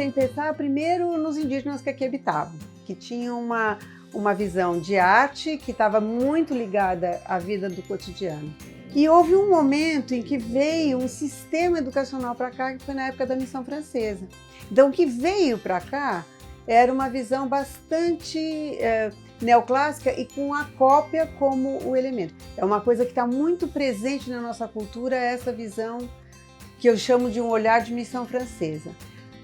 tem que pensar primeiro nos indígenas que aqui habitavam, que tinham uma visão de arte que estava muito ligada à vida do cotidiano. E houve um momento em que veio um sistema educacional para cá, que foi na época da Missão Francesa. Então, o que veio para cá era uma visão bastante neoclássica e com a cópia como o elemento. É uma coisa que está muito presente na nossa cultura, essa visão que eu chamo de um olhar de Missão Francesa.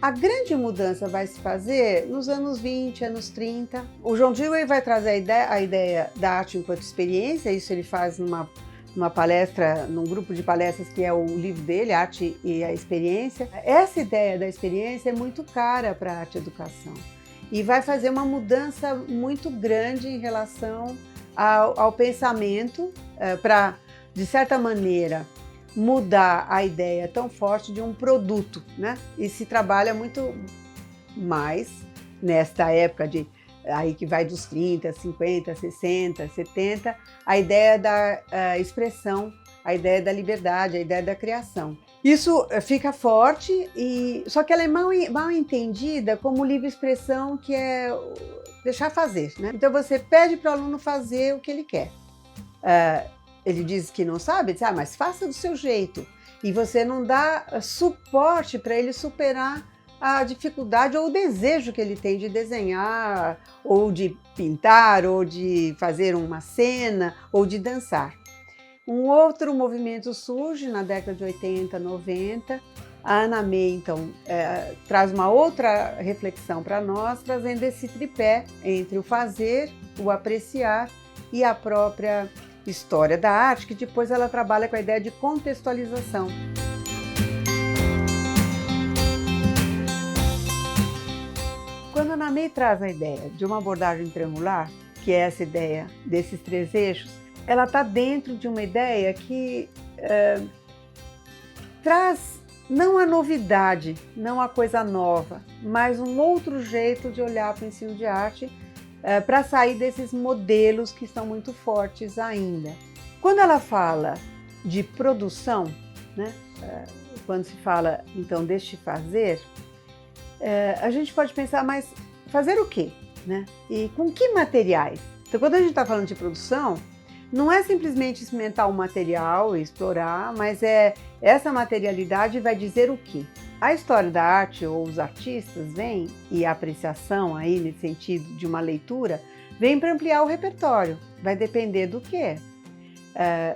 A grande mudança vai se fazer nos anos 20, anos 30. O João Dewey vai trazer a ideia da arte enquanto experiência, isso ele faz numa palestra, num grupo de palestras que é o livro dele, Arte e a Experiência. Essa ideia da experiência é muito cara para a arte e educação e vai fazer uma mudança muito grande em relação ao pensamento para, de certa maneira, mudar a ideia tão forte de um produto, né? E se trabalha muito mais nesta época aí que vai dos 30, 50, 60, 70, a ideia da expressão, a ideia da liberdade, a ideia da criação. Isso fica forte, só que ela é mal entendida como livre expressão, que é deixar fazer, né? Então você pede para o aluno fazer o que ele quer. Ele diz que não sabe, diz, mas faça do seu jeito. E você não dá suporte para ele superar a dificuldade ou o desejo que ele tem de desenhar, ou de pintar, ou de fazer uma cena, ou de dançar. Um outro movimento surge na década de 80, 90. A Anna May, então, traz uma outra reflexão para nós, trazendo esse tripé entre o fazer, o apreciar e a própria história da arte, que depois ela trabalha com a ideia de contextualização. Quando a Anna May traz a ideia de uma abordagem triangular, que é essa ideia desses três eixos, ela está dentro de uma ideia que traz não a novidade, não a coisa nova, mas um outro jeito de olhar para o ensino de arte para sair desses modelos que são muito fortes ainda. Quando ela fala de produção, né, quando se fala então deste fazer, a gente pode pensar, mas fazer o quê? Né? E com que materiais? Então, quando a gente está falando de produção, não é simplesmente experimentar um material e explorar, mas essa materialidade vai dizer o quê? A história da arte ou os artistas vêm, e a apreciação aí nesse sentido de uma leitura, vem para ampliar o repertório. Vai depender do quê?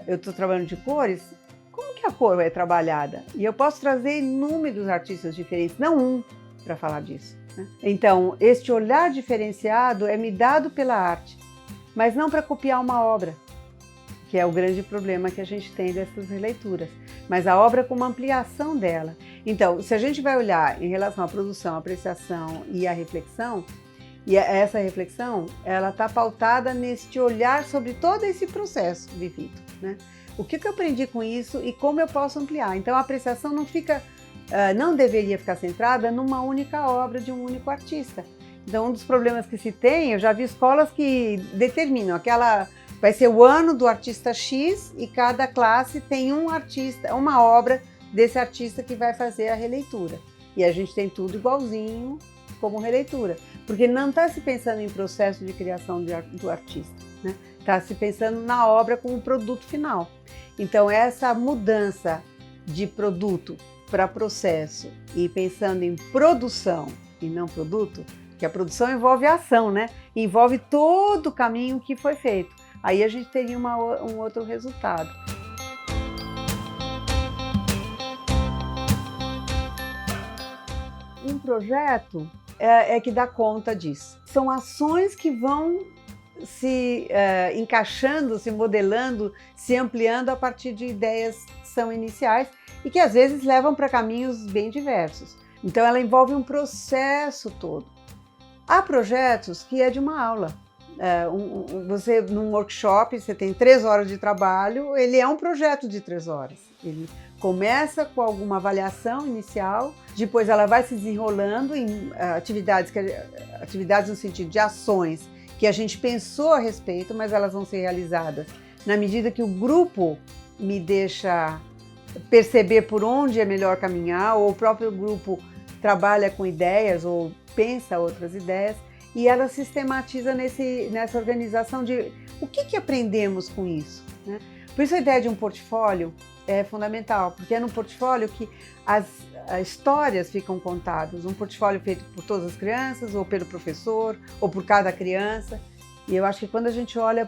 Eu estou trabalhando de cores, como que a cor é trabalhada? E eu posso trazer inúmeros artistas diferentes, não um, para falar disso. Né? Então, este olhar diferenciado é me dado pela arte, mas não para copiar uma obra, que é o grande problema que a gente tem dessas releituras, mas a obra como ampliação dela. Então, se a gente vai olhar em relação à produção, à apreciação e à reflexão, e essa reflexão, ela está pautada neste olhar sobre todo esse processo vivido, né? O que eu aprendi com isso e como eu posso ampliar? Então, a apreciação não deveria ficar centrada numa única obra de um único artista. Então, um dos problemas que se tem, eu já vi escolas que determinam vai ser o ano do artista X e cada classe tem um artista, uma obra desse artista que vai fazer a releitura. E a gente tem tudo igualzinho como releitura, porque não está se pensando em processo de criação do artista, né? Está se pensando na obra como produto final. Então, essa mudança de produto para processo e pensando em produção e não produto, que a produção envolve a ação, né? Envolve todo o caminho que foi feito. Aí a gente teria um outro resultado. Um projeto é que dá conta disso. São ações que vão se encaixando, se modelando, se ampliando a partir de ideias que são iniciais e que às vezes levam para caminhos bem diversos. Então ela envolve um processo todo. Há projetos que é de uma aula. Você, num workshop, você tem 3 horas de trabalho, ele é um projeto de 3 horas. Ele começa com alguma avaliação inicial, depois ela vai se desenrolando em atividades no sentido de ações que a gente pensou a respeito, mas elas vão ser realizadas na medida que o grupo me deixa perceber por onde é melhor caminhar, ou o próprio grupo trabalha com ideias ou pensa outras ideias e ela sistematiza nessa organização de o que aprendemos com isso, né? Por isso a ideia de um portfólio é fundamental, porque é no portfólio que as histórias ficam contadas, um portfólio feito por todas as crianças, ou pelo professor, ou por cada criança. E eu acho que quando a gente olha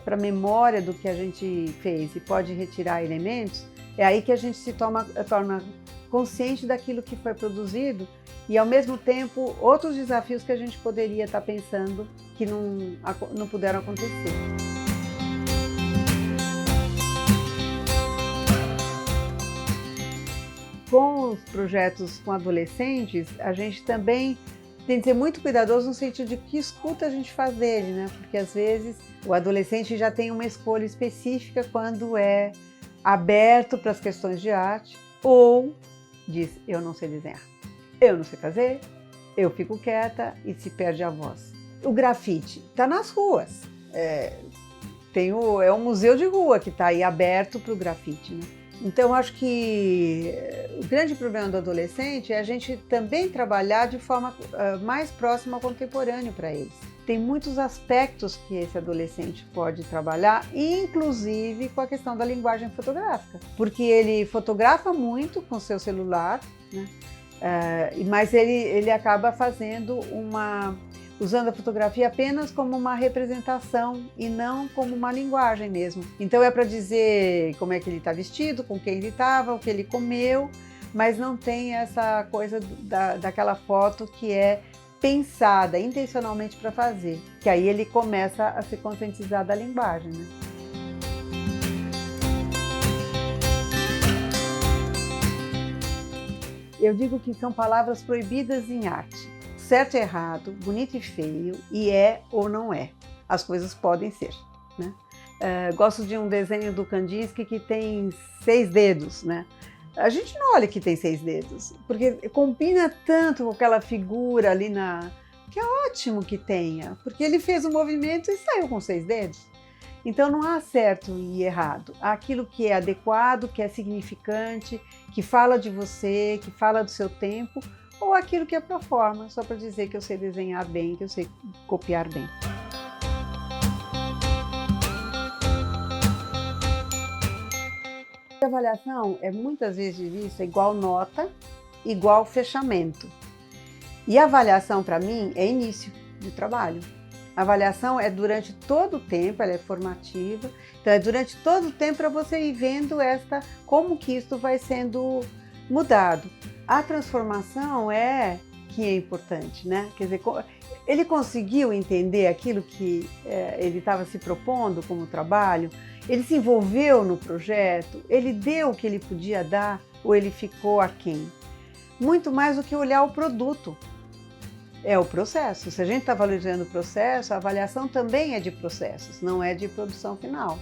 para a memória do que a gente fez e pode retirar elementos, é aí que a gente se torna consciente daquilo que foi produzido e, ao mesmo tempo, outros desafios que a gente poderia estar pensando que não puderam acontecer. Com os projetos com adolescentes, a gente também tem que ser muito cuidadoso no sentido de que escuta a gente faz dele, né? Porque às vezes o adolescente já tem uma escolha específica quando é aberto para as questões de arte ou diz, eu não sei desenhar, eu não sei fazer, eu fico quieta e se perde a voz. O grafite está nas ruas, é um museu de rua que está aí aberto para o grafite, né? Então, acho que o grande problema do adolescente é a gente também trabalhar de forma mais próxima ao contemporâneo para eles. Tem muitos aspectos que esse adolescente pode trabalhar, inclusive com a questão da linguagem fotográfica, porque ele fotografa muito com seu celular, né? Mas ele acaba usando a fotografia apenas como uma representação e não como uma linguagem mesmo. Então é para dizer como é que ele está vestido, com quem ele estava, o que ele comeu, mas não tem essa coisa daquela foto que é pensada intencionalmente para fazer, que aí ele começa a se conscientizar da linguagem, né? Eu digo que são palavras proibidas em arte. Certo e errado, bonito e feio, e é ou não é. As coisas podem ser, né? Gosto de um desenho do Kandinsky que tem 6 dedos, né? A gente não olha que tem 6 dedos, porque combina tanto com aquela figura ali que é ótimo que tenha, porque ele fez um movimento e saiu com 6 dedos. Então não há certo e errado. Há aquilo que é adequado, que é significante, que fala de você, que fala do seu tempo, ou aquilo que é pro forma, só para dizer que eu sei desenhar bem, que eu sei copiar bem. A avaliação é muitas vezes vista igual nota, igual fechamento. E a avaliação, para mim, é início de trabalho. A avaliação é durante todo o tempo, ela é formativa, então é durante todo o tempo para você ir vendo como que isto vai sendo mudado. A transformação é que é importante, né? Quer dizer, ele conseguiu entender aquilo que ele estava se propondo como trabalho, ele se envolveu no projeto, ele deu o que ele podia dar ou ele ficou aquém? Muito mais do que olhar o produto. É o processo. Se a gente está valorizando o processo, a avaliação também é de processos, não é de produção final.